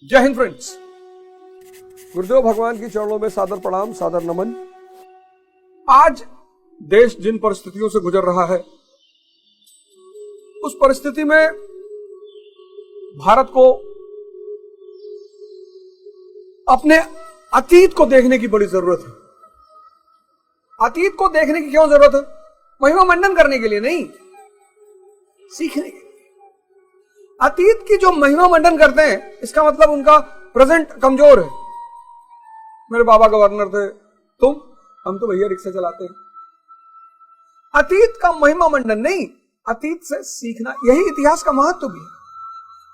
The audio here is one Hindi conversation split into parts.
जय हिंद फ्रेंड्स। गुरुदेव भगवान की चरणों में सादर प्रणाम, सादर नमन। आज देश जिन परिस्थितियों से गुजर रहा है, उस परिस्थिति में भारत को अपने अतीत को देखने की बड़ी जरूरत है। अतीत को देखने की क्यों जरूरत है? महिमा मंडन करने के लिए नहीं, सीखने के लिए। अतीत की जो महिमा मंडन करते हैं, इसका मतलब उनका प्रेजेंट कमजोर है। मेरे बाबा गवर्नर थे, हम तो भैया रिक्शा चलाते हैं। अतीत का महिमा मंडन नहीं, अतीत से सीखना, यही इतिहास का महत्व भी है।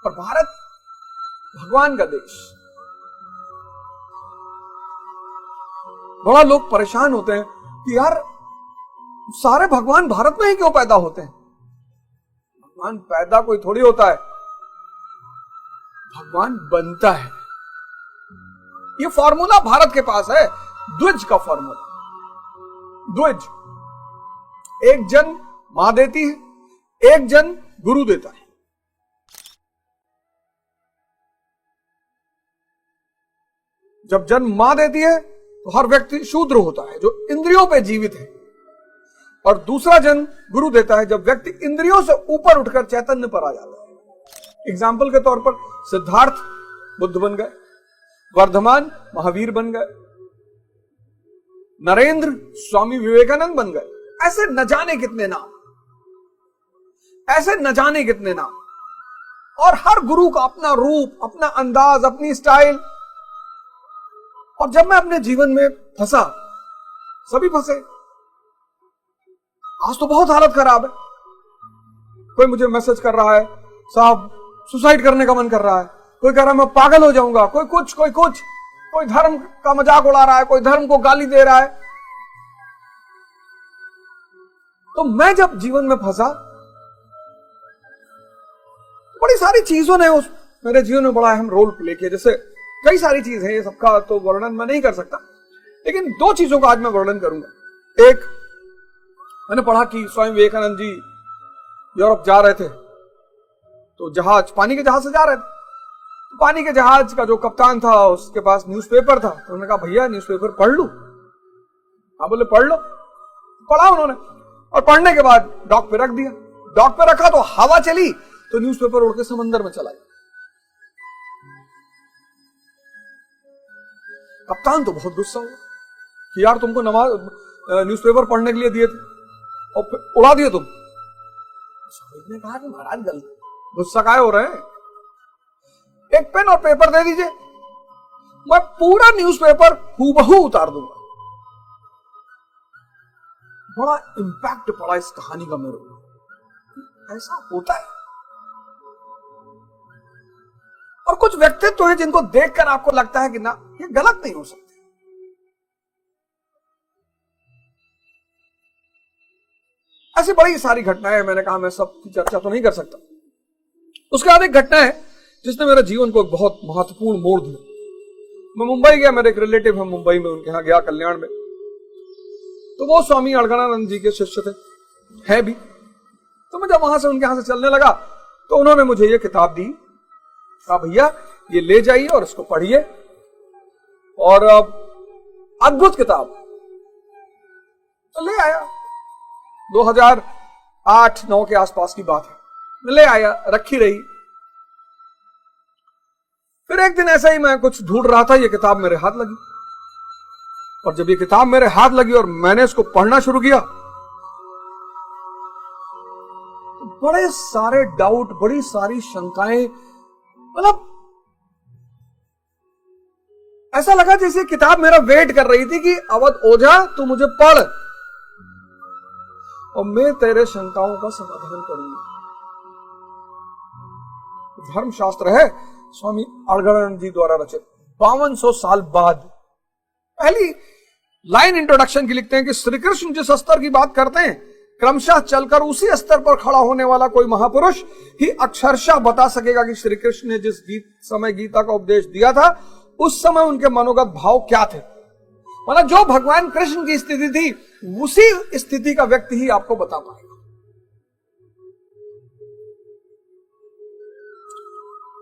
और भारत भगवान का देश। बड़ा लोग परेशान होते हैं कि यार सारे भगवान भारत में ही क्यों पैदा होते हैं? भगवान पैदा कोई थोड़ी होता है, भगवान बनता है। ये फॉर्मूला भारत के पास है, द्विज का फॉर्मूला। द्विज, एक जन्म मां देती है, एक जन्म गुरु देता है। जब जन्म मां देती है तो हर व्यक्ति शूद्र होता है, जो इंद्रियों पे जीवित है। और दूसरा जन्म गुरु देता है, जब व्यक्ति इंद्रियों से ऊपर उठकर चैतन्य पर आ जाता है। एग्जाम्पल के तौर पर सिद्धार्थ बुद्ध बन गए, वर्धमान महावीर बन गए, नरेंद्र स्वामी विवेकानंद बन गए। ऐसे न जाने कितने नाम, ऐसे न जाने कितने नाम। और हर गुरु का अपना रूप, अपना अंदाज, अपनी स्टाइल। और जब मैं अपने जीवन में फंसा, सभी फंसे। आज तो बहुत हालत खराब है। कोई मुझे मैसेज कर रहा है, साहब सुसाइड करने का मन कर रहा है। कोई कह रहा है मैं पागल हो जाऊंगा। कोई कुछ, कोई धर्म का मजाक उड़ा रहा है, कोई धर्म को गाली दे रहा है। तो मैं जब जीवन में फंसा, बड़ी सारी चीजों ने उस मेरे जीवन में बड़ा अहम रोल प्ले किया। जैसे कई सारी चीजें हैं, ये सबका तो वर्णन मैं नहीं कर सकता, लेकिन दो चीजों का आज मैं वर्णन करूंगा। एक, मैंने पढ़ा कि स्वामी विवेकानंद जी यूरोप जा रहे थे, तो जहाज, पानी के जहाज से जा रहे थे। तो पानी के जहाज का जो कप्तान था, उसके पास न्यूज़पेपर था। तो उन्होंने कहा भैया न्यूज़पेपर पढ़ लूं? हाँ, बोले पढ़ लो। पढ़ा उन्होंने, और पढ़ने के बाद डॉक पे रख दिया। डॉक पे रखा तो हवा चली, तो न्यूज़पेपर उड़ के समंदर में चला गया। कप्तान तो बहुत गुस्सा हुआ कि यार तुमको न्यूज़पेपर पढ़ने के लिए दिए थे और उड़ा दिए तुम। ने कहा कि महाराज गलती, गुस्सा काहे हो रहे हैं? एक पेन और पेपर दे दीजिए, मैं पूरा न्यूज़पेपर हूबहू उतार दूंगा। बड़ा इंपैक्ट पड़ा इस कहानी का मेरे को। ऐसा होता है। और कुछ व्यक्तित्व हैं जिनको देखकर आपको लगता है कि ना, ये गलत नहीं हो सकते। ऐसी बड़ी सारी घटनाएं, मैंने कहा मैं सब की चर्चा तो नहीं कर सकता। उसके बाद एक घटना है जिसने मेरे जीवन को एक बहुत महत्वपूर्ण मोड़ दिया। मैं मुंबई गया, मेरे एक रिलेटिव है मुंबई में, उनके यहां गया कल्याण में। तो वो स्वामी अड़गड़ानंद जी के शिष्य थे, है भी। तो मैं जब वहां से उनके यहां से चलने लगा, तो उन्होंने मुझे ये किताब दी। कहा भैया ये ले जाइए और इसको पढ़िए, और अद्भुत किताब। तो ले आया, 2008-9 के आसपास की बात है। मैं ले आया, रखी रही। फिर एक दिन ऐसा ही मैं कुछ ढूंढ रहा था, ये किताब मेरे हाथ लगी। और जब ये किताब मेरे हाथ लगी और मैंने इसको पढ़ना शुरू किया, तो बड़े सारे डाउट, बड़ी सारी शंकाएं, मतलब ऐसा लगा जैसे किताब मेरा वेट कर रही थी कि अवध ओझा तू मुझे पढ़ और मैं तेरे शंकाओं का समाधान करूंगी। धर्मशास्त्र है स्वामी अड़गड़ानंद जी द्वारा रचित, 5200 साल बाद। पहली लाइन इंट्रोडक्शन की लिखते हैं कि श्री कृष्ण जिस स्तर की बात करते हैं, क्रमशः चलकर उसी स्तर पर खड़ा होने वाला कोई महापुरुष ही अक्षरशः बता सकेगा कि श्री कृष्ण ने जिस समय गीता का उपदेश दिया था, उस समय उनके मनोगत भाव क्या थे। मतलब जो भगवान कृष्ण की स्थिति थी, उसी स्थिति का व्यक्ति ही आपको बता पाएगा।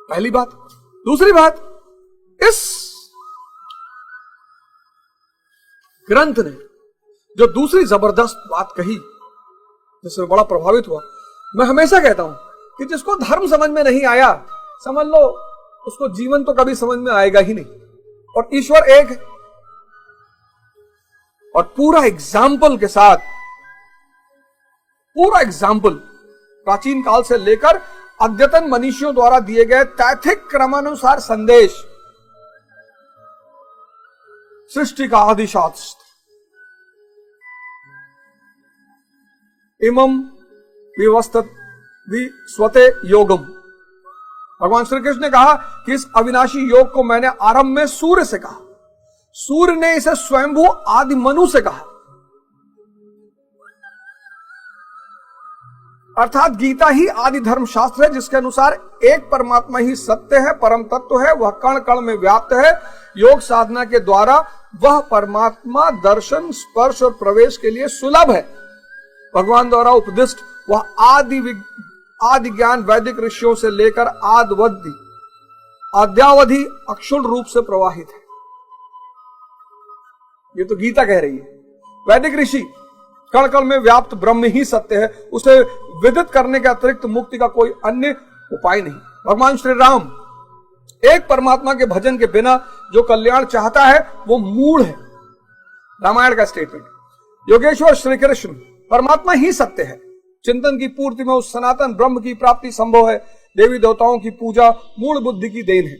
पहली बात। दूसरी बात, इस ग्रंथ ने जो दूसरी जबरदस्त बात कही जिससे बड़ा प्रभावित हुआ, मैं हमेशा कहता हूं कि जिसको धर्म समझ में नहीं आया, समझ लो उसको जीवन तो कभी समझ में आएगा ही नहीं। और ईश्वर एक है। और पूरा एग्जाम्पल के साथ, पूरा एग्जाम्पल प्राचीन काल से लेकर अद्यतन मनीषियों द्वारा दिए गए तैथिक क्रमानुसार संदेश, सृष्टि का आदि शास्त्र, इमम विस्वते योगम। भगवान श्री कृष्ण ने कहा कि इस अविनाशी योग को मैंने आरंभ में सूर्य से कहा, सूर्य ने इसे स्वयंभू आदि मनु से कहा। अर्थात गीता ही आदि धर्म शास्त्र है जिसके अनुसार एक परमात्मा ही सत्य है, परम तत्व है, वह कण कण में व्याप्त है। योग साधना के द्वारा वह परमात्मा दर्शन, स्पर्श और प्रवेश के लिए सुलभ है। भगवान द्वारा उपदिष्ट वह आदि ज्ञान वैदिक ऋषियों से लेकर आद्यावधि अक्षुण रूप से प्रवाहित है। ये तो गीता कह रही है। वैदिक ऋषि कण कण में व्याप्त ब्रह्म ही सत्य है, उसे विदित करने के अतिरिक्त मुक्ति का कोई अन्य उपाय नहीं। भगवान श्री राम एक परमात्मा के भजन के बिना जो कल्याण चाहता है वो मूढ़ है। रामायण का स्टेटमेंट। योगेश्वर श्री कृष्ण परमात्मा ही सत्य है। चिंतन की पूर्ति में उस सनातन ब्रह्म की प्राप्ति संभव है। देवी देवताओं की पूजा मूढ़ बुद्धि की देन है।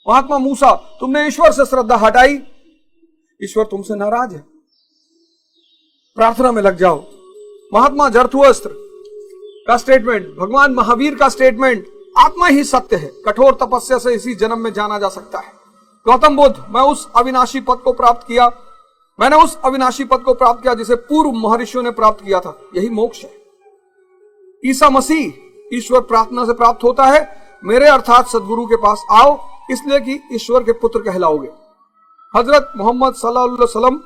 महात्मा मूसा, तुमने ईश्वर से श्रद्धा हटाई, ईश्वर तुमसे नाराज है, प्रार्थना में लग जाओ। महात्मा जरथुअस्त्र का स्टेटमेंट, भगवान महावीर का स्टेटमेंट, आत्मा ही सत्य है, कठोर तपस्या से इसी जन्म में जाना जा सकता है। गौतम बुद्ध, मैंने उस अविनाशी पद को प्राप्त किया जिसे पूर्व महर्षियों ने प्राप्त किया था, यही मोक्ष है। ईसा मसीह, ईश्वर प्रार्थना से प्राप्त होता है, मेरे अर्थात सदगुरु के पास आओ, इसलिए कि ईश्वर के पुत्र कहलाओगे। हजरत मोहम्मद सल्लल्लाहु अलैहि वसल्लम,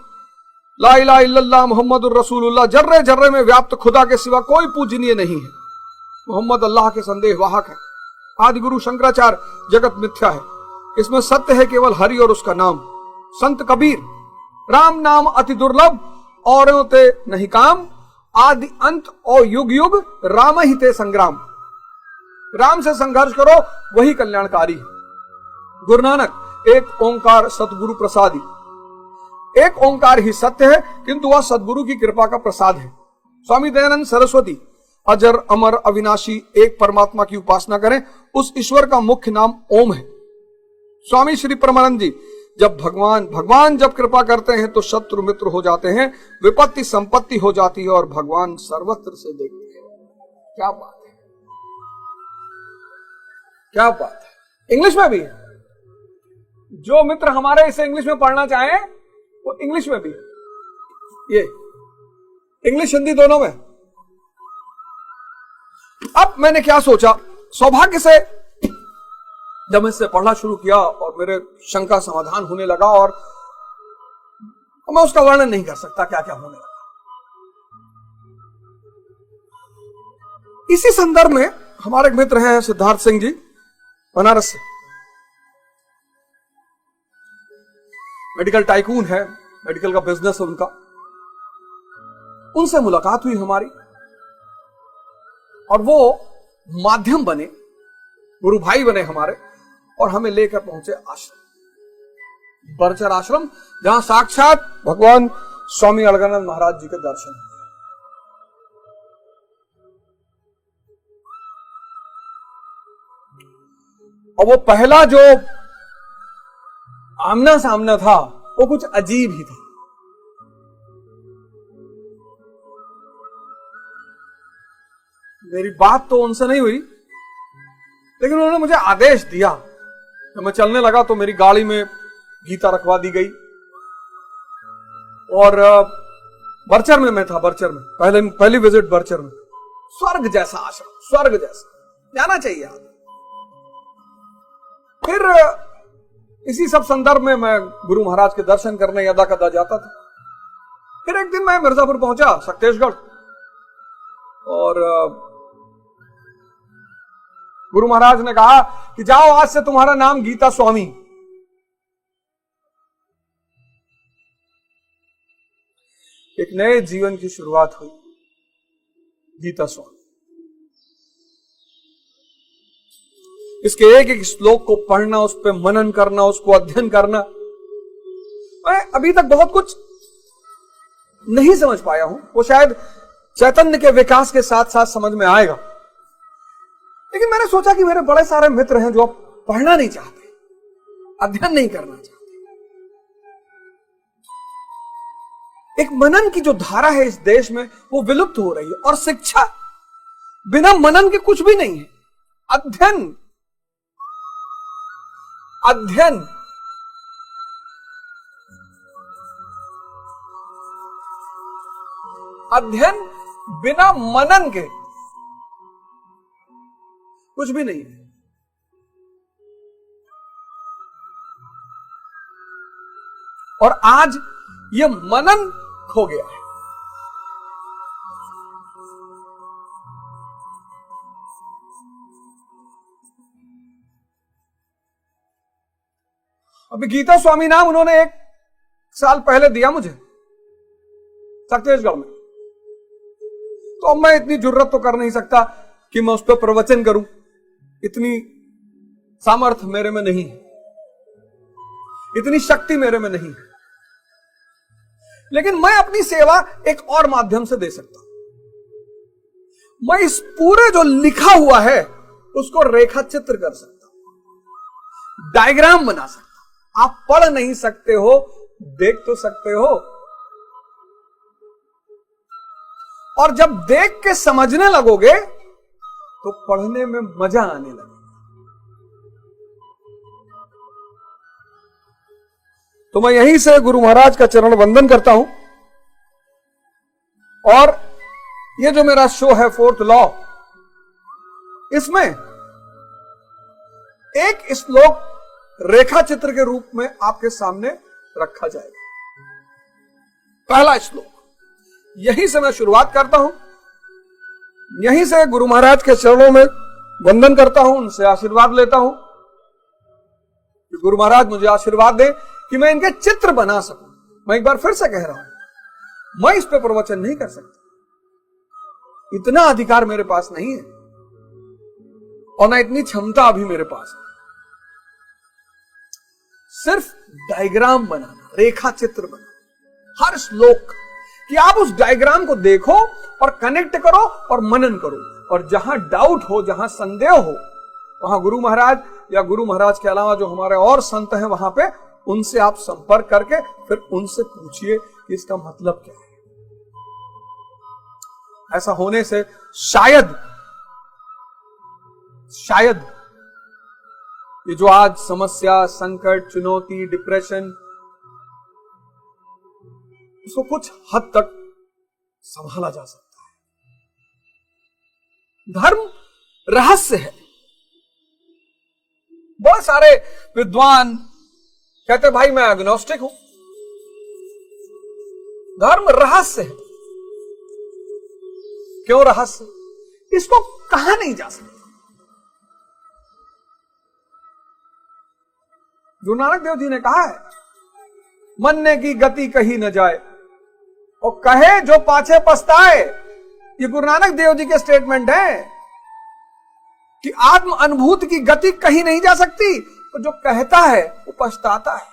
ला इलाहा इल्लल्लाह मुहम्मदुर रसूलुल्लाह, जर्रे जर्रे में व्याप्त खुदा के सिवा कोई पूजनीय नहीं है। मोहम्मद अल्लाह के संदेश वाहक है। आदि गुरु शंकराचार्य, जगत मिथ्या है, इसमें सत्य है केवल हरि और उसका नाम। संत कबीर, राम नाम अति दुर्लभ और ते नहीं काम, आदि अंत और युग युग राम ही ते संग्राम। राम से संघर्ष करो, वही कल्याणकारी है। गुरु नानक, एक ओंकार सतगुरु प्रसादी, एक ओंकार ही सत्य है किंतु वह सदगुरु की कृपा का प्रसाद है। स्वामी दयानंद सरस्वती, अजर अमर अविनाशी एक परमात्मा की उपासना करें, उस ईश्वर का मुख्य नाम ओम है। स्वामी श्री परमानंद जी, जब भगवान जब कृपा करते हैं तो शत्रु मित्र हो जाते हैं, विपत्ति संपत्ति हो जाती है और भगवान सर्वत्र से देखते हैं। क्या बात है, क्या बात है। इंग्लिश में भी है। जो मित्र हमारे इसे इंग्लिश में पढ़ना चाहें वो इंग्लिश में भी है। ये इंग्लिश हिंदी दोनों में। अब मैंने क्या सोचा, सौभाग्य से जब मैं इससे पढ़ना शुरू किया और मेरे शंका समाधान होने लगा, और मैं उसका वर्णन नहीं कर सकता क्या क्या होने लगा। इसी संदर्भ में हमारे एक मित्र हैं सिद्धार्थ सिंह जी, बनारस से, मेडिकल टाइकून है, मेडिकल का बिजनेस है उनका। उनसे मुलाकात हुई हमारी और वो माध्यम बने, गुरु भाई बने हमारे, और हमें लेकर पहुंचे आश्रम, बरचर आश्रम, जहां साक्षात भगवान स्वामी अलगानंद महाराज जी के दर्शन हुए। और वो पहला जो आमना सामना था वो कुछ अजीब ही था। मेरी बात तो उनसे नहीं हुई, लेकिन उन्होंने मुझे आदेश दिया। जब मैं चलने लगा तो मेरी गाड़ी में गीता रखवा दी गई, और बरचर में मैं था, बरचर में पहली विजिट बरचर में। स्वर्ग जैसा आश्रम, स्वर्ग जैसा, जाना चाहिए आदमी। फिर इसी सब संदर्भ में मैं गुरु महाराज के दर्शन करने यदा कदा जाता था। फिर एक दिन मैं मिर्जापुर पहुंचा, शक्तेशगढ़, और गुरु महाराज ने कहा कि जाओ, आज से तुम्हारा नाम गीता स्वामी। एक नए जीवन की शुरुआत हुई। गीता स्वामी, इसके एक एक श्लोक को पढ़ना, उस पर मनन करना, उसको अध्ययन करना। मैं अभी तक बहुत कुछ नहीं समझ पाया हूं, वो शायद चैतन्य के विकास के साथ साथ समझ में आएगा। लेकिन मैंने सोचा कि मेरे बड़े सारे मित्र हैं जो अब पढ़ना नहीं चाहते, अध्ययन नहीं करना चाहते। एक मनन की जो धारा है इस देश में वो विलुप्त हो रही है, और शिक्षा बिना मनन के कुछ भी नहीं है। अध्ययन अध्ययन अध्ययन बिना मनन के कुछ भी नहीं है। और आज ये मनन खो गया है। अभी गीता स्वामी नाम उन्होंने 1 साल पहले दिया मुझे छत्तीसगढ़ में, तो अब मैं इतनी जुर्रत तो कर नहीं सकता कि मैं उस पर प्रवचन करूं, इतनी सामर्थ्य मेरे में नहीं है, इतनी शक्ति मेरे में नहीं है। लेकिन मैं अपनी सेवा एक और माध्यम से दे सकता हूं। मैं इस पूरे जो लिखा हुआ है उसको रेखा चित्र कर सकता हूं, डायग्राम बना सकता हूं। आप पढ़ नहीं सकते हो, देख तो सकते हो। और जब देख के समझने लगोगे तो पढ़ने में मजा आने लगेगा। तो मैं यहीं से गुरु महाराज का चरण वंदन करता हूं। और ये जो मेरा शो है 4th लॉ, इसमें एक श्लोक रेखा चित्र के रूप में आपके सामने रखा जाएगा। पहला श्लोक, यहीं से मैं शुरुआत करता हूं, यहीं से गुरु महाराज के चरणों में वंदन करता हूं, उनसे आशीर्वाद लेता हूं कि गुरु महाराज मुझे आशीर्वाद दें कि मैं इनके चित्र बना सकूं। मैं एक बार फिर से कह रहा हूं, मैं इस पे प्रवचन नहीं कर सकता, इतना अधिकार मेरे पास नहीं है और ना इतनी क्षमता अभी मेरे पास है। सिर्फ डायग्राम बनाना, रेखा चित्र बनाना हर श्लोक, कि आप उस डायग्राम को देखो और कनेक्ट करो और मनन करो। और जहां डाउट हो, जहां संदेह हो, वहां गुरु महाराज या गुरु महाराज के अलावा जो हमारे और संत हैं वहां पे, उनसे आप संपर्क करके फिर उनसे पूछिए कि इसका मतलब क्या है। ऐसा होने से शायद ये जो आज समस्या, संकट, चुनौती, डिप्रेशन, इसको कुछ हद तक संभाला जा सकता है। धर्म रहस्य है। बहुत सारे विद्वान कहते भाई मैं एग्नोस्टिक हूं। धर्म रहस्य है। क्यों रहस्य? इसको कहा नहीं जा सकता। गुरु नानक देव जी ने कहा है, मरने की गति कही न जाए और कहे जो पाछे पछताए। ये गुरु नानक देव जी के स्टेटमेंट है कि आत्म अनुभूति की गति कहीं नहीं जा सकती, तो जो कहता है वो पछताता है।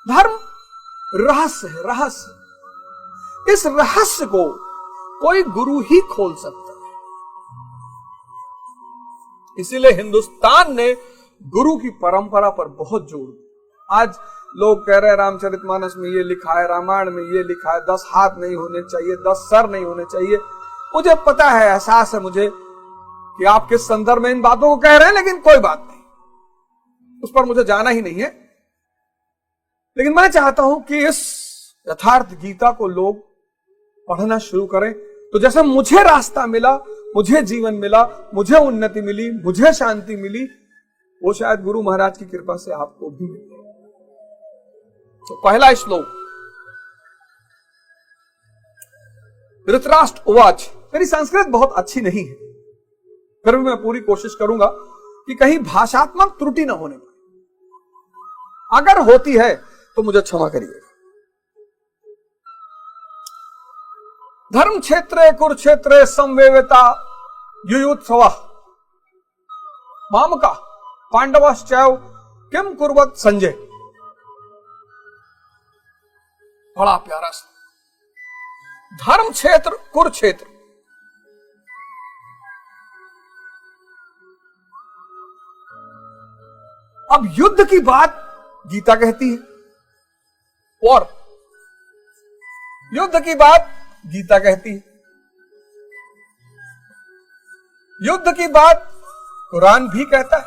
धर्म रहस्य है, रहस्य। इस रहस्य को कोई गुरु ही खोल सकता है। इसीलिए हिंदुस्तान ने गुरु की परंपरा पर बहुत जोर दिया। आज लोग कह रहे हैं रामचरितमानस में ये लिखा है, रामायण में ये लिखा है, 10 हाथ नहीं होने चाहिए, 10 सर नहीं होने चाहिए। मुझे पता है, एहसास है मुझे कि आप किस संदर्भ में इन बातों को कह रहे हैं, लेकिन कोई बात नहीं, उस पर मुझे जाना ही नहीं है। लेकिन मैं चाहता हूं कि इस यथार्थ गीता को लोग पढ़ना शुरू करें, तो जैसे मुझे रास्ता मिला, मुझे जीवन मिला, मुझे उन्नति मिली, मुझे शांति मिली, वो शायद गुरु महाराज की कृपा से आपको भी मिले। तो पहला श्लोक, धृतराष्ट्र उवाच। मेरी संस्कृत बहुत अच्छी नहीं है, फिर भी मैं पूरी कोशिश करूंगा कि कहीं भाषात्मक त्रुटि न होने पाए। अगर होती है तो मुझे क्षमा करिए। धर्म क्षेत्रे कुरुक्षेत्रे संवेविता युयुत्सव मामका पांडवश्चैव किम कुर्वत संजय। बड़ा प्यारा सा धर्म क्षेत्र कुरुक्षेत्र। अब युद्ध की बात गीता कहती है और युद्ध की बात गीता कहती है, युद्ध की बात कुरान भी कहता है,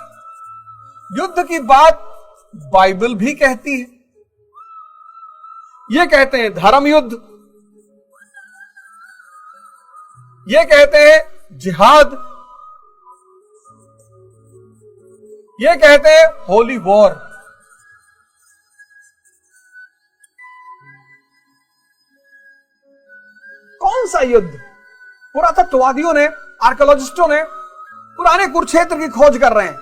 युद्ध की बात बाइबल भी कहती है। ये कहते हैं धर्म युद्ध, ये कहते हैं जिहाद, ये कहते हैं होली वॉर। कौन सा युद्ध? पुरातत्ववादियों ने, आर्कियोलॉजिस्टों ने पुराने कुरुक्षेत्र की खोज कर रहे हैं,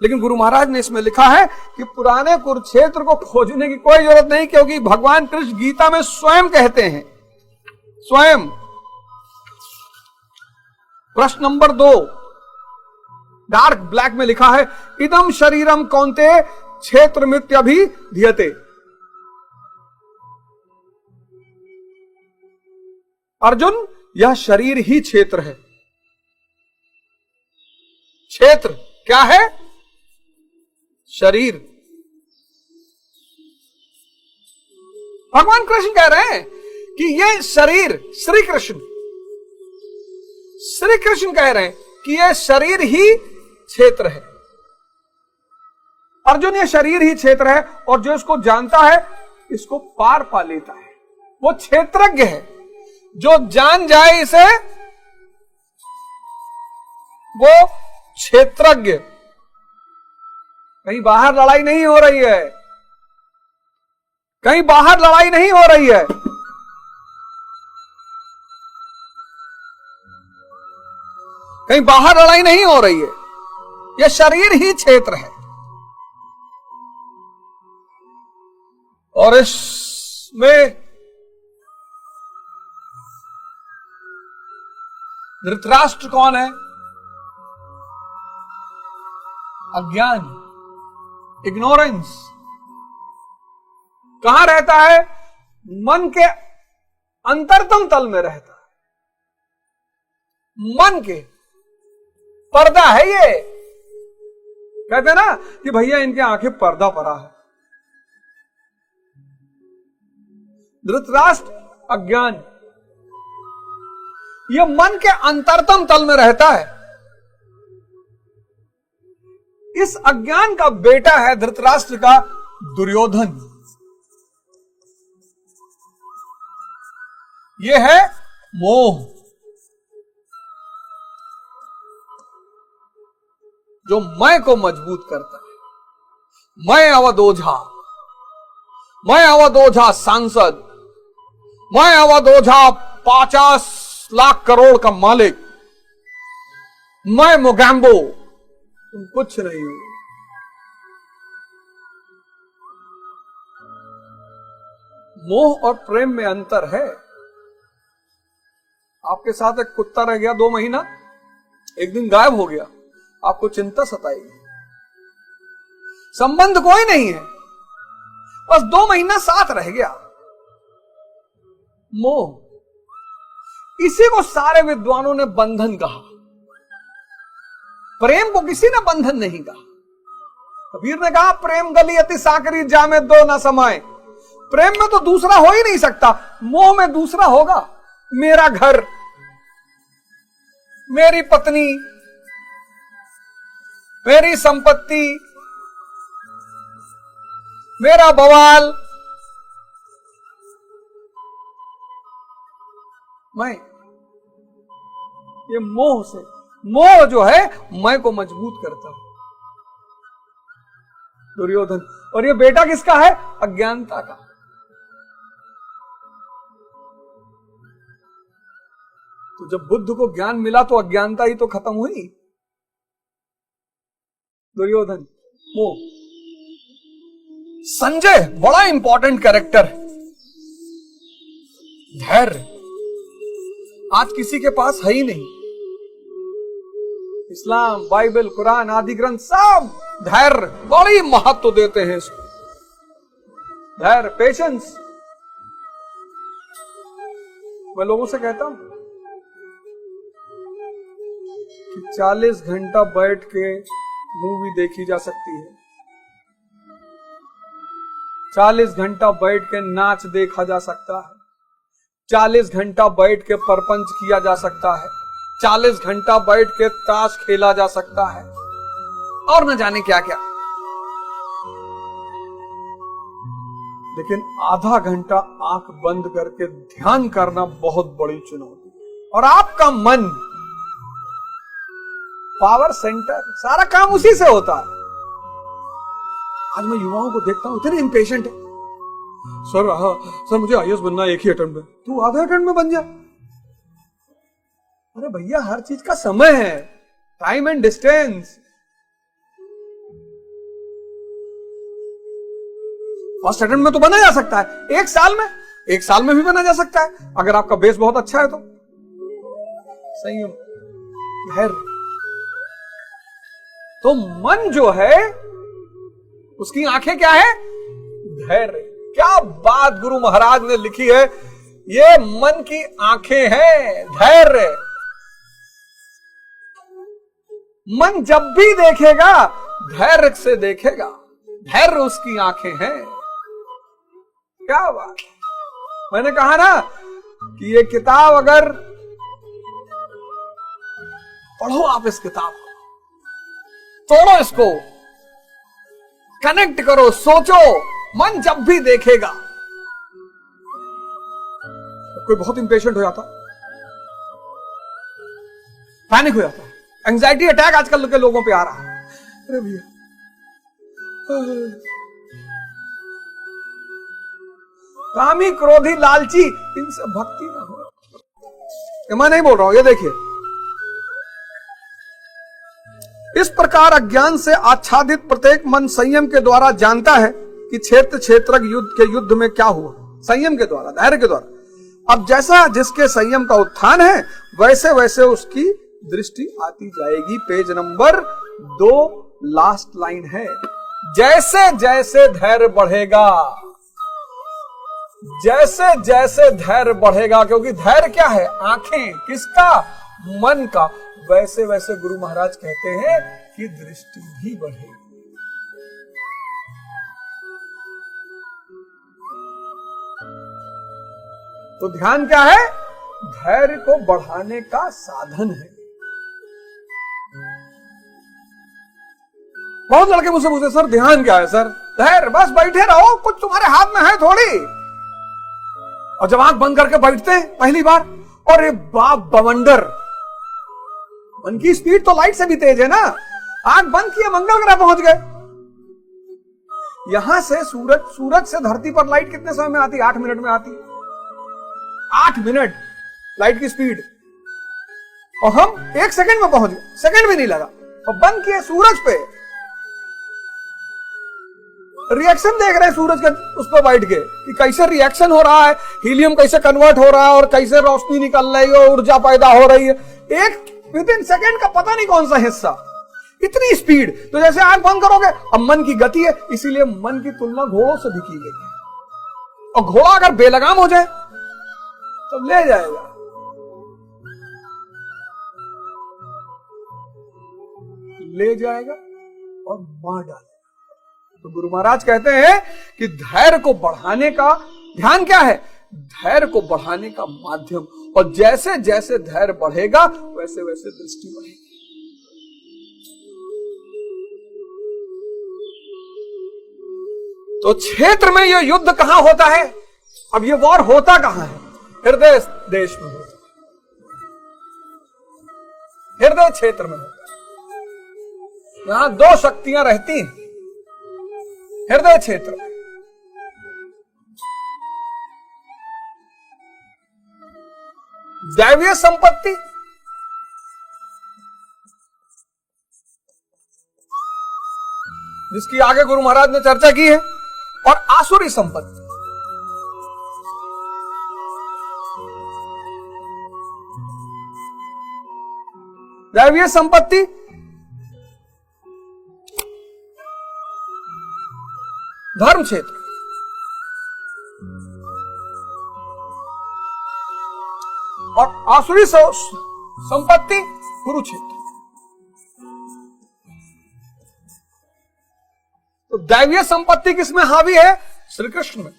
लेकिन गुरु महाराज ने इसमें लिखा है कि पुराने कुरुक्षेत्र को खोजने की कोई जरूरत नहीं, क्योंकि भगवान कृष्ण गीता में स्वयं कहते हैं, स्वयं। प्रश्न नंबर 2 डार्क ब्लैक में लिखा है, इदम शरीरम कौन्ते क्षेत्र मित्यभिधीयते। अर्जुन, यह शरीर ही क्षेत्र है। क्षेत्र क्या है? शरीर। भगवान कृष्ण कह रहे हैं कि यह शरीर, श्री कृष्ण कह रहे हैं कि यह शरीर ही क्षेत्र है। अर्जुन, यह शरीर ही क्षेत्र है और जो इसको जानता है इसको पार पा लेता है, वो क्षेत्रज्ञ है। जो जान जाए इसे वो क्षेत्रज्ञ। कहीं बाहर लड़ाई नहीं हो रही है, कहीं बाहर लड़ाई नहीं हो रही है। कहीं बाहर लड़ाई नहीं हो रही है, यह शरीर ही क्षेत्र है। और इसमें धृतराष्ट्र कौन है? अज्ञान, इग्नोरेंस। कहां रहता है? मन के अंतरतम तल में रहता है। मन के पर्दा है ये। कहते हैं ना कि भैया इनके आंखें पर्दा पड़ा है। धृतराष्ट्र अज्ञान, ये मन के अंतरतम तल में रहता है। इस अज्ञान का बेटा है धृतराष्ट्र का दुर्योधन। यह है मोह, जो मैं को मजबूत करता है। मैं अवधोझा, मैं अवधोझा सांसद, मैं अवधोझा 50 लाख करोड़ का मालिक, मैं मोगैम्बो, तुम कुछ नहीं हो। मोह और प्रेम में अंतर है। आपके साथ एक कुत्ता रह गया 2 महीना, एक दिन गायब हो गया, आपको चिंता सताएगी। संबंध कोई नहीं है, बस 2 महीना साथ रह गया। मोह, इसी को सारे विद्वानों ने बंधन कहा। प्रेम को किसी ने बंधन नहीं कहा। कबीर ने कहा, प्रेम गली अति साकरी जामे दो ना समाए। प्रेम में तो दूसरा हो ही नहीं सकता, मोह में दूसरा होगा। मेरा घर, मेरी पत्नी, मेरी संपत्ति, मेरा बवाल, मैं। ये मोह से, मोह जो है मैं को मजबूत करता है दुर्योधन। और ये बेटा किसका है? अज्ञानता का। तो जब बुद्ध को ज्ञान मिला तो अज्ञानता ही तो खत्म हुई। दुर्योधन, मोह। संजय बड़ा इंपॉर्टेंट कैरेक्टर है। धैर्य आज किसी के पास है ही नहीं। इस्लाम, बाइबल, कुरान आदि ग्रंथ सब धैर्य बड़ी महत्व देते हैं इसको। धैर्य, पेशेंस। मैं लोगों से कहता हूं कि 40 घंटा बैठ के मूवी देखी जा सकती है, 40 घंटा बैठ के नाच देखा जा सकता है, 40 घंटा बैठ के परपंच किया जा सकता है, 40 घंटा बैठ के ताश खेला जा सकता है और न जाने क्या क्या, लेकिन आधा घंटा आंख बंद करके ध्यान करना बहुत बड़ी चुनौती है। और आपका मन पावर सेंटर, सारा काम उसी से होता है। आज मैं युवाओं को देखता हूं इतने इम्पेशेंट है। सर मुझे आईएएस बनना है एक ही अटेम्प्ट में। तू आधे अटेम्प्ट में बन जा। अरे भैया, हर चीज का समय है, time and distance. First attempt में तो बना जा सकता है, एक साल में भी बना जा सकता है अगर आपका बेस बहुत अच्छा है तो। संयम, धैर्य। तो मन जो है उसकी आंखें क्या है? धैर्य। क्या बात गुरु महाराज ने लिखी है, ये मन की आंखें हैं, धैर्य। मन जब भी देखेगा धैर्य से देखेगा, धैर्य उसकी आंखें हैं। क्या बात। मैंने कहा ना कि ये किताब अगर पढ़ो, आप इस किताब को तोड़ो, इसको कनेक्ट करो, सोचो। मन जब भी देखेगा, कोई बहुत इंपेशेंट हो जाता, पैनिक हो जाता है, एंजाइटी अटैक आजकल के लोगों पे आ रहा है। अरे भैया, कामी, क्रोधी, लालची, इनसे भक्ति ना हो। मैं नहीं बोल रहा हूं, ये देखिए, इस प्रकार अज्ञान से आच्छादित प्रत्येक मन संयम के द्वारा जानता है कि क्षेत्र क्षेत्रक युद्ध के युद्ध में क्या हुआ। संयम के द्वारा, धैर्य के द्वारा। अब जैसा जिसके संयम का उत्थान है वैसे वैसे उसकी दृष्टि आती जाएगी। पेज नंबर 2 लास्ट लाइन है। जैसे जैसे धैर्य बढ़ेगा, जैसे जैसे धैर्य बढ़ेगा, क्योंकि धैर्य क्या है? आंखें किसका? मन का। वैसे वैसे गुरु महाराज कहते हैं कि दृष्टि भी बढ़ेगी। तो ध्यान क्या है? धैर्य को बढ़ाने का साधन है। बहुत लड़के मुझसे पूछते, सर ध्यान क्या है? सर धैर्य, बस बैठे रहो, कुछ तुम्हारे हाथ में है थोड़ी। और जब आंख बंद करके बैठते हैं पहली बार, और बाप बवंडर, मन की स्पीड तो लाइट से भी तेज है ना। आंख बंद किए, मंगल ग्रह पहुंच गए। यहां से सूरज से धरती पर लाइट कितने समय में आती? 8 मिनट में आती। 8 मिनट लाइट की स्पीड, और हम 1 सेकंड में पहुंच गए, सेकंड भी नहीं लगा। और बंद किए सूरज पे, रिएक्शन देख रहे हैं सूरज के उस पर बैठ के कि कैसे रिएक्शन हो रहा है, हीलियम कैसे कन्वर्ट हो रहा है और कैसे रोशनी निकल रही है, ऊर्जा पैदा हो रही है। एक विदिन सेकंड का पता नहीं कौन सा हिस्सा, इतनी स्पीड। तो जैसे आंख बंद करोगे, अब मन की गति है, इसीलिए मन की तुलना घोड़ों से भी की गई है। और घोड़ा अगर बेलगाम हो जाए तो ले जाएगा। ले जाएगा और मार डालेगा। तो गुरु महाराज कहते हैं कि धैर्य को बढ़ाने का ध्यान क्या है? धैर्य को बढ़ाने का माध्यम। और जैसे जैसे धैर्य बढ़ेगा वैसे वैसे दृष्टि बढ़ेगी। तो क्षेत्र में यह युद्ध कहां होता है? अब यह वॉर होता कहां है? हृदय देश में होता है, हृदय क्षेत्र में होता है। यहां 2 शक्तियां रहती हैं हृदय क्षेत्र में। दैवीय संपत्ति, जिसकी आगे गुरु महाराज ने चर्चा की है, और आसुरी संपत्ति। दैवीय संपत्ति धर्म क्षेत्र और आसुरी संपत्ति कुरुक्षेत्र। तो दैवीय संपत्ति किसमें हावी है? श्री कृष्ण में।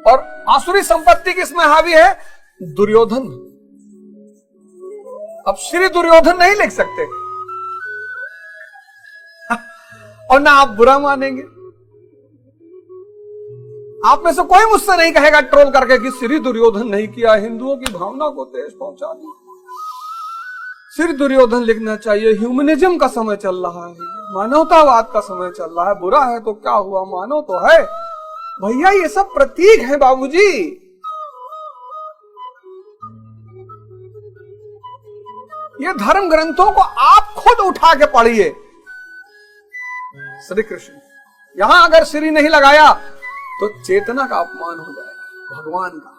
और आसुरी संपत्ति किसमें हावी है? दुर्योधन में। अब श्री दुर्योधन नहीं लिख सकते और ना आप बुरा मानेंगे। आप में से कोई मुझसे नहीं कहेगा ट्रोल करके कि श्री दुर्योधन नहीं किया, हिंदुओं की भावना को ठेस पहुंचा दी। श्री दुर्योधन लिखना चाहिए। ह्यूमनिज्म का समय चल रहा है, मानवतावाद का समय चल रहा है। बुरा है तो क्या हुआ, मानो तो है भैया। ये सब प्रतीक है बाबूजी। ये धर्म ग्रंथों को आप खुद उठा के पढ़िए। श्री कृष्ण यहां अगर श्री नहीं लगाया तो चेतना का अपमान हो जाएगा, भगवान का।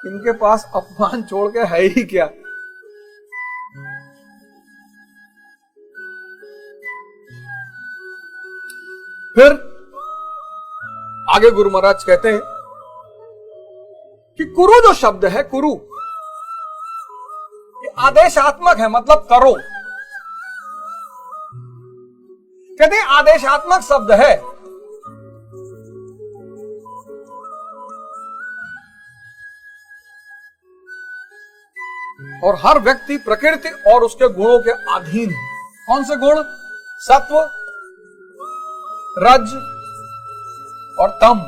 इनके पास अपमान छोड़ के है ही क्या। फिर आगे गुरु महाराज कहते हैं कि कुरु जो शब्द है, कुरु ये आदेशात्मक है, मतलब करो। कहते हैं आदेशात्मक शब्द है। और हर व्यक्ति प्रकृति और उसके गुणों के अधीन है। कौन से गुण? सत्व, रज और तम।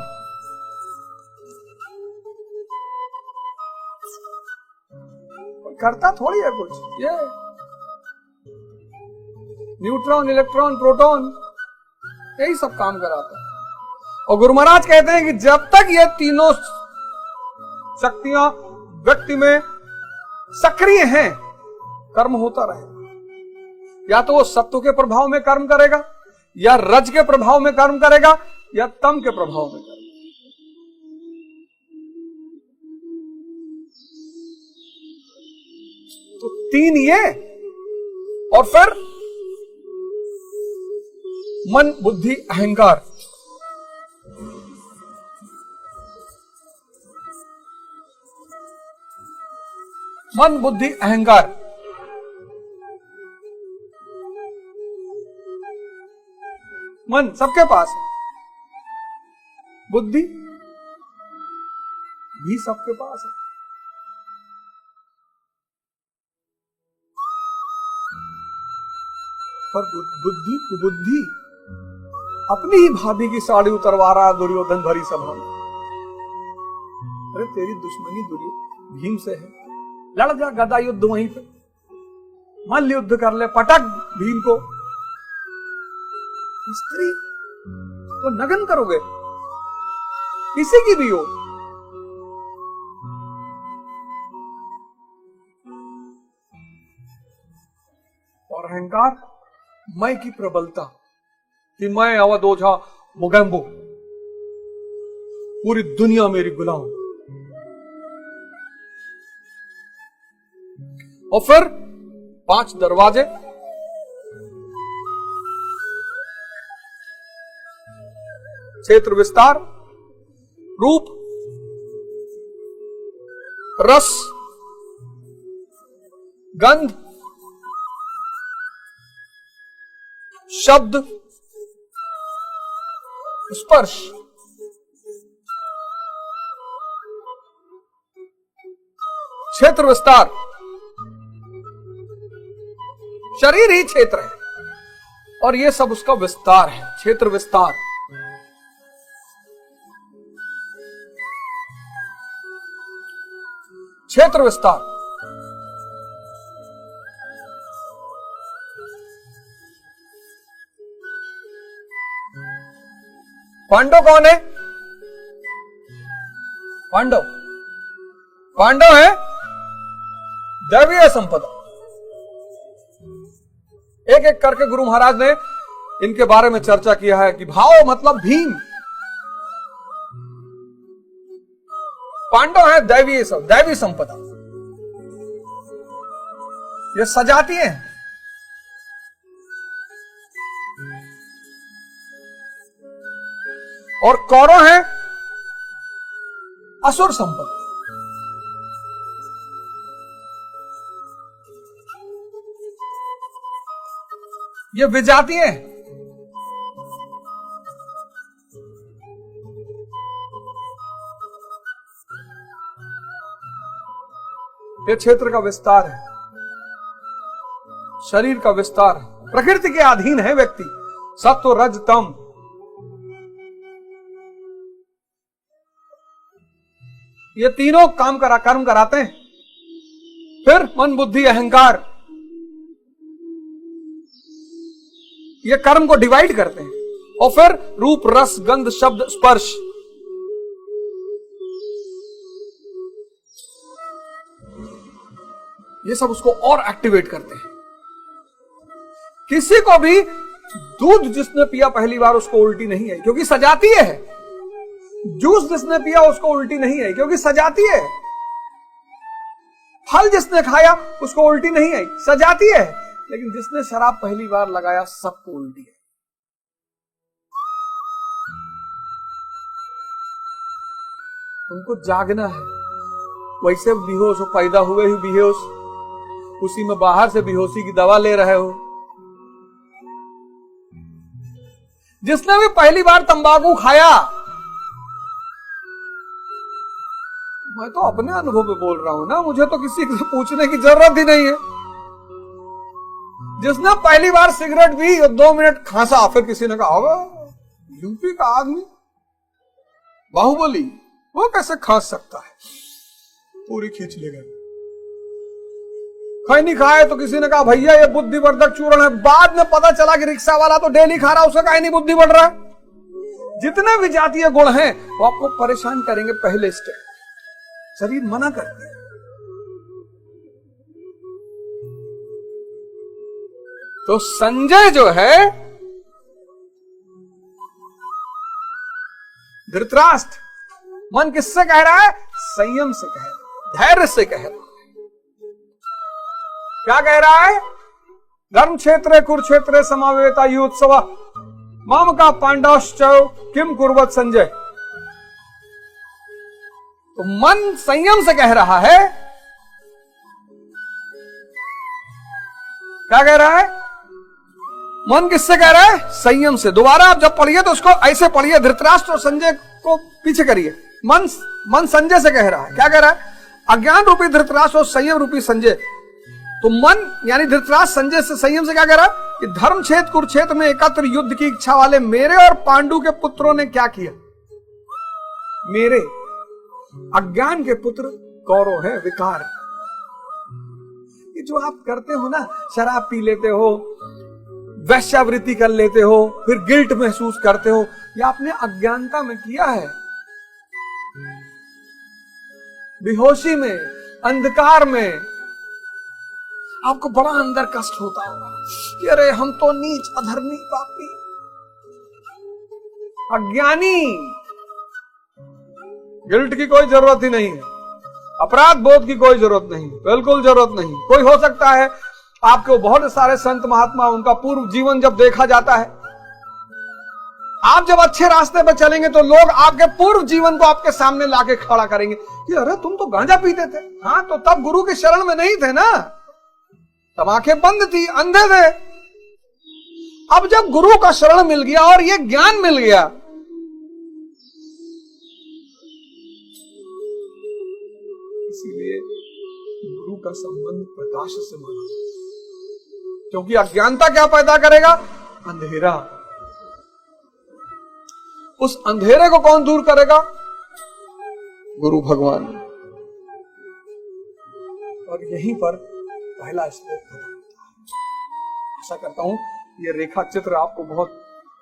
करता थोड़ी है कुछ, ये न्यूट्रॉन, इलेक्ट्रॉन, प्रोटॉन यही सब काम कराता है। और गुरु महाराज कहते हैं कि जब तक ये तीनों शक्तियां व्यक्ति में सक्रिय हैं, कर्म होता रहेगा। या तो वो सत्व के प्रभाव में कर्म करेगा, या रज के प्रभाव में कर्म करेगा, या तम के प्रभाव में करेगा। तो तीन ये, और फिर मन, बुद्धि, अहंकार। मन, बुद्धि, अहंकार। मन सबके पास है, बुद्धि भी सबके पास है। पर बुद्धि कुबुद्धि अपनी ही भाभी की साड़ी उतरवा रहा दुर्योधन भरी सभा में। अरे तेरी दुश्मनी भीम से है, लड़ जा गदा युद्ध वहीं पे, मल्ल युद्ध कर ले, पटक भीम को। स्त्री तो नगन करोगे, किसी की भी हो। और अहंकार, मैं की प्रबलता कि मैं अवध ओझा मोगैम्बो, पूरी दुनिया मेरी गुलाम। और फिर 5 दरवाजे, क्षेत्र विस्तार, रूप, रस, गंध, शब्द, स्पर्श। क्षेत्र विस्तार, शरीर ही क्षेत्र है और ये सब उसका विस्तार है। क्षेत्र विस्तार, क्षेत्र विस्तार। पांडव कौन है? पांडव है दैवीय संपदा। एक एक करके गुरु महाराज ने इनके बारे में चर्चा किया है कि भाव मतलब भीम। पांडव है दैवी संपदा, ये सजाती हैं। और कौरव है असुर संपदा। ये विजातीय हैं। ये क्षेत्र का विस्तार है, शरीर का विस्तार है, प्रकृति के अधीन है व्यक्ति। सत्व रज तम, ये तीनों कर्म कराते हैं। फिर मन बुद्धि अहंकार, ये कर्म को डिवाइड करते हैं। और फिर रूप रस गंध शब्द स्पर्श, ये सब उसको और एक्टिवेट करते हैं। किसी को भी दूध जिसने पिया पहली बार उसको उल्टी नहीं आई क्योंकि सजाती है। जूस जिसने पिया उसको उल्टी नहीं आई क्योंकि सजाती है। फल जिसने खाया उसको उल्टी नहीं आई, सजाती है। लेकिन जिसने शराब पहली बार लगाया सबको उल्टी है। उनको जागना है। वैसे बेहोश हो, पैदा हुए ही बेहोश, उसी में बाहर से बेहोशी की दवा ले रहे हो। जिसने भी पहली बार तंबाकू खाया, मैं तो अपने अनुभव में बोल रहा हूं ना, मुझे तो किसी से पूछने की जरूरत ही नहीं है। जिसने पहली बार सिगरेट पी और 2 मिनट खांसा, फिर किसी ने कहा यूपी का आदमी बाहुबली, वो कैसे खांस सकता है, पूरी खींच लेगा। खैनी खाए तो किसी ने कहा भैया ये बुद्धिवर्धक चूर्ण है। बाद में पता चला कि रिक्शा वाला तो डेली खा रहा, उसका काहे नहीं बुद्धि बढ़ रहा है। जितने भी जातीय गुण हैं वो आपको परेशान करेंगे। पहले स्टेप शरीर मना करते हैं। तो संजय जो है, धृतराष्ट्र, मन किससे कह रहा है? संयम से कह रहा है, धैर्य से कह रहा है। क्या कह रहा है? धर्म क्षेत्रे कुरुक्षेत्रे समावेता युत्सव माम का पांडवश्च किम कुर्वत संजय। तो मन संयम से कह रहा है। क्या कह रहा है? मन किससे कह रहा है? संयम से। दोबारा आप जब पढ़िए तो उसको ऐसे पढ़िए, धृतराष्ट्र और संजय को पीछे करिए। मन संजय से कह रहा है। क्या कह रहा है? अज्ञान रूपी धृतराष्ट्र और संयम रूपी संजय। तो मन यानी धृतराष्ट्र संजय से, संयम से क्या कह रहा है कि धर्म क्षेत्र कुरुक्षेत्र में एकत्र युद्ध की इच्छा वाले मेरे और पांडु के पुत्रों ने क्या किया? मेरे अज्ञान के पुत्र कौरव है, विकार। ये जो आप करते हो ना, शराब पी लेते हो, वैश्यावृत्ति कर लेते हो, फिर गिल्ट महसूस करते हो, ये आपने अज्ञानता में किया है। बेहोशी में, अंधकार में आपको बड़ा अंदर कष्ट होता होगा कि अरे हम तो नीच, अधर्मी, पापी, अज्ञानी। गिल्ट की कोई जरूरत ही नहीं है, अपराध बोध की कोई जरूरत नहीं, बिल्कुल जरूरत नहीं। कोई हो सकता है आपको बहुत सारे संत महात्मा, उनका पूर्व जीवन जब देखा जाता है, आप जब अच्छे रास्ते पर चलेंगे तो लोग आपके पूर्व जीवन को आपके सामने लाके खड़ा करेंगे कि अरे तुम तो गांजा पीते थे। हाँ, तो तब गुरु के शरण में नहीं थे ना, तब आंखें बंद थी, अंधे थे। अब जब गुरु का शरण मिल गया और ये ज्ञान मिल गया, इसीलिए गुरु का संबंध प्रकाश से माना जाता है। क्योंकि अज्ञानता क्या पैदा करेगा? अंधेरा। उस अंधेरे को कौन दूर करेगा? गुरु भगवान। और यहीं पर पहला श्लोक खत्म होता है। आशा करता हूं ये रेखा चित्र आपको बहुत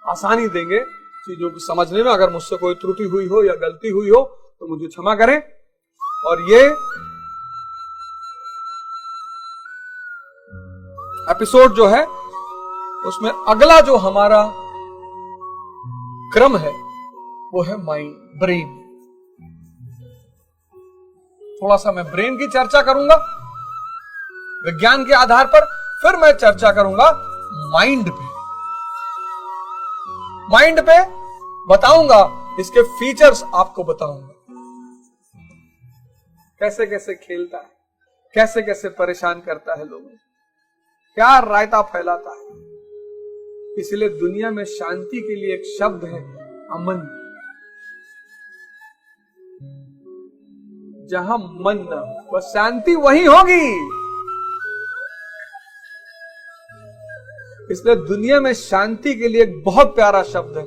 आसानी देंगे चीजों को समझने में। अगर मुझसे कोई त्रुटि हुई हो या गलती हुई हो तो मुझे क्षमा करें। और ये एपिसोड जो है उसमें अगला जो हमारा क्रम है वो है माइंड, ब्रेन। थोड़ा सा मैं ब्रेन की चर्चा करूंगा विज्ञान के आधार पर, फिर मैं चर्चा करूंगा माइंड पे। माइंड पे बताऊंगा, इसके फीचर्स आपको बताऊंगा, कैसे कैसे खेलता है, कैसे कैसे परेशान करता है लोगों, क्या रायता फैलाता है। इसलिए दुनिया में शांति के लिए एक शब्द है अमन। जहां मन न हो वह शांति वहीं होगी। इसलिए दुनिया में शांति के लिए एक बहुत प्यारा शब्द है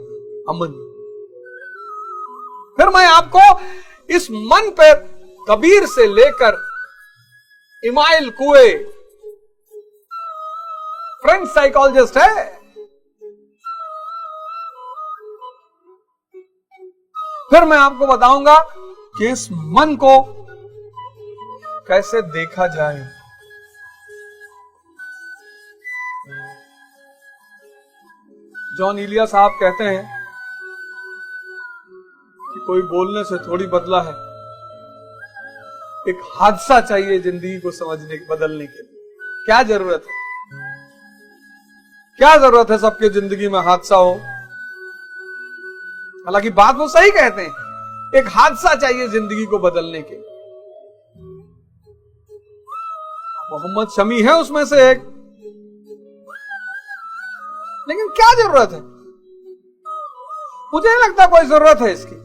अमन। फिर मैं आपको इस मन पे कबीर से लेकर इमाइल कुए, फ्रेंच साइकोलॉजिस्ट है, फिर मैं आपको बताऊंगा कि इस मन को कैसे देखा जाए। जॉन इलिया साहब कहते हैं कि कोई बोलने से थोड़ी बदला है, एक हादसा चाहिए जिंदगी को समझने, बदलने के लिए। क्या जरूरत है, क्या जरूरत है सबके जिंदगी में हादसा हो? हालांकि बात वो सही कहते हैं, एक हादसा चाहिए जिंदगी को बदलने के। मोहम्मद शमी है उसमें से एक, लेकिन क्या जरूरत है? मुझे नहीं लगता कोई जरूरत है इसकी।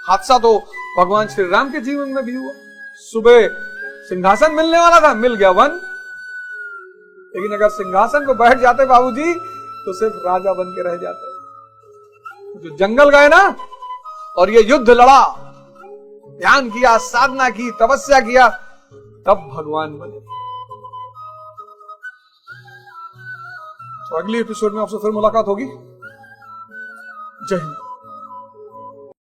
हादसा तो भगवान श्री राम के जीवन में भी हुआ। सुबह सिंहासन मिलने वाला था, मिल गया वन, लेकिन अगर सिंहासन को बैठ जाते बाबूजी तो सिर्फ राजा बन के रह जाते। जो जंगल गए ना और ये युद्ध लड़ा, ध्यान किया, साधना की, तपस्या किया, तब भगवान बने। तो अगली एपिसोड में आपसे फिर मुलाकात होगी। जय हिंद।